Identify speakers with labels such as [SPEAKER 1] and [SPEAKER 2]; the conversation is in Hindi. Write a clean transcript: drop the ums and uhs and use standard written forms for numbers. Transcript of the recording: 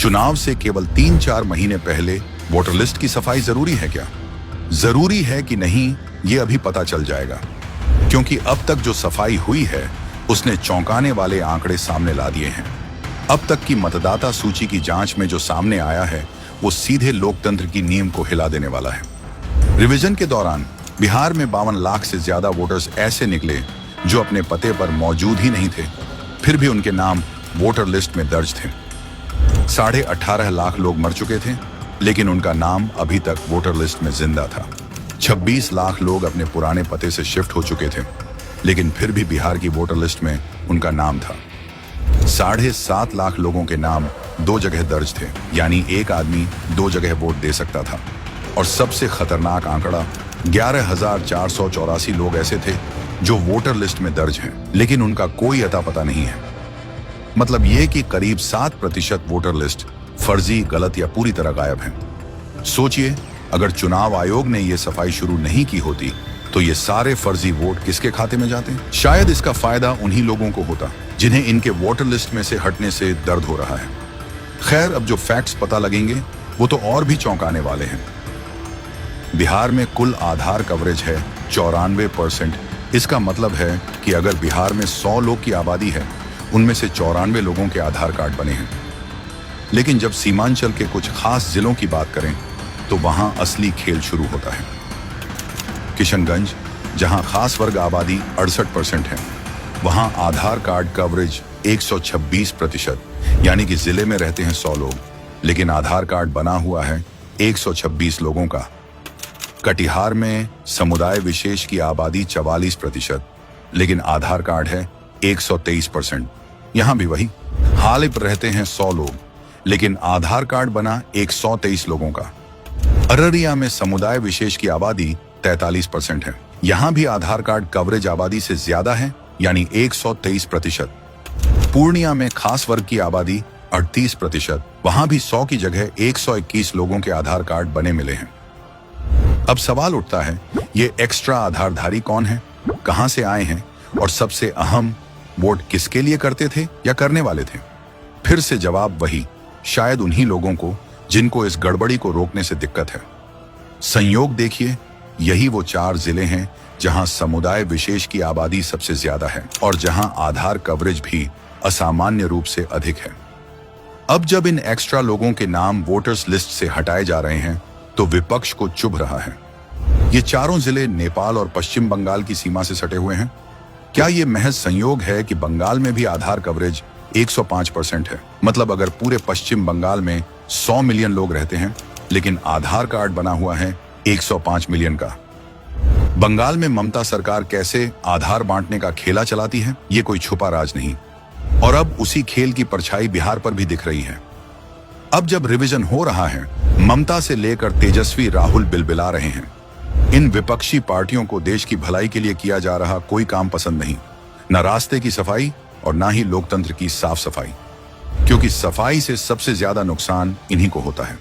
[SPEAKER 1] चुनाव से केवल 3-4 महीने पहले वोटर लिस्ट की सफाई जरूरी है क्या? जरूरी है कि नहीं, ये अभी पता चल जाएगा, क्योंकि अब तक जो सफाई हुई है उसने चौंकाने वाले आंकड़े सामने ला दिए हैं। अब तक की मतदाता सूची की जांच में जो सामने आया है वो सीधे लोकतंत्र की नींव को हिला देने वाला है। रिवीजन के दौरान बिहार में 52 लाख से ज्यादा वोटर्स ऐसे निकले जो अपने पते पर मौजूद ही नहीं थे, फिर भी उनके नाम वोटर लिस्ट में दर्ज थे। 18.5 लाख लोग मर चुके थे, लेकिन उनका नाम अभी तक वोटर लिस्ट में जिंदा था। 26 लाख लोग अपने पुराने पते से शिफ्ट हो चुके थे, लेकिन फिर भी बिहार की वोटर लिस्ट में उनका नाम था। 7.5 लाख लोगों के नाम 2 जगह दर्ज थे, यानी एक आदमी 2 जगह वोट दे सकता था। और सबसे खतरनाक आंकड़ा 11,484 लोग ऐसे थे जो वोटर लिस्ट में दर्ज हैं, लेकिन उनका कोई अता पता नहीं है। मतलब ये कि करीब 7% वोटर लिस्ट फर्जी, गलत या पूरी तरह गायब है। सोचिए, अगर चुनाव आयोग ने यह सफाई शुरू नहीं की होती तो ये सारे फर्जी वोट किसके खाते में जाते? शायद इसका फायदा उन्हीं लोगों को होता जिन्हें इनके वोटर लिस्ट में से हटने से दर्द हो रहा है। खैर, अब जो फैक्ट्स पता लगेंगे वो तो और भी चौंकाने वाले हैं। बिहार में कुल आधार कवरेज है 94%। इसका मतलब है कि अगर बिहार में 100 लोग की आबादी है, उनमें से 94 लोगों के आधार कार्ड बने हैं। लेकिन जब सीमांचल के कुछ खास जिलों की बात करें तो वहां असली खेल शुरू होता है। किशनगंज, जहां खास वर्ग आबादी 68% है, वहां आधार कार्ड कवरेज 126%, यानी कि जिले में रहते हैं 100 लोग, लेकिन आधार कार्ड बना हुआ है 126 लोगों का। कटिहार में समुदाय विशेष की आबादी 44%, लेकिन आधार कार्ड है 123%। यहां भी वही हाल पर रहते हैं 100 लोग, लेकिन आधार कार्ड बना 123 लोगों का। अररिया में समुदाय विशेष की आबादी 43% है, यहां भी आधार कार्ड कवरेज आबादी से ज्यादा है, यानी 123%। पूर्णिया में खास वर्ग की आबादी 38%, वहां भी 100 की जगह 121 लोगों के आधार कार्ड बने मिले हैं। अब सवाल उठता है, ये एक्स्ट्रा आधारधारी कौन है, कहां से आए हैं, और सबसे अहम, वोट किसके लिए करते थे या करने वाले थे? फिर से जवाब वही, शायद उन्हीं लोगों को जिनको इस गड़बड़ी को रोकने से दिक्कत है। संयोग देखिए, यही वो 4 जिले हैं जहां समुदाय विशेष की आबादी सबसे ज्यादा है और जहां आधार कवरेज भी असामान्य रूप से अधिक है। अब जब इन एक्स्ट्रा लोगों के नाम वोटर्स लिस्ट से हटाए जा रहे हैं तो विपक्ष को चुभ रहा है। ये चारों जिले नेपाल और पश्चिम बंगाल की सीमा से सटे हुए हैं। क्या ये महज संयोग है कि बंगाल में भी आधार कवरेज 105% है? मतलब अगर पूरे पश्चिम बंगाल में 100 मिलियन लोग रहते हैं, लेकिन आधार कार्ड बना हुआ है 105 मिलियन का। बंगाल में ममता सरकार कैसे आधार बांटने का खेला चलाती है, ये कोई छुपा राज नहीं। और अब उसी खेल की परछाई बिहार पर भी दिख रही है। अब जब रिवीजन हो रहा है, ममता से लेकर तेजस्वी राहुल बिलबिला रहे हैं। इन विपक्षी पार्टियों को देश की भलाई के लिए किया जा रहा कोई काम पसंद नहीं, न रास्ते की सफाई और न ही लोकतंत्र की साफ सफाई, क्योंकि सफाई से सबसे ज्यादा नुकसान इन्हीं को होता है।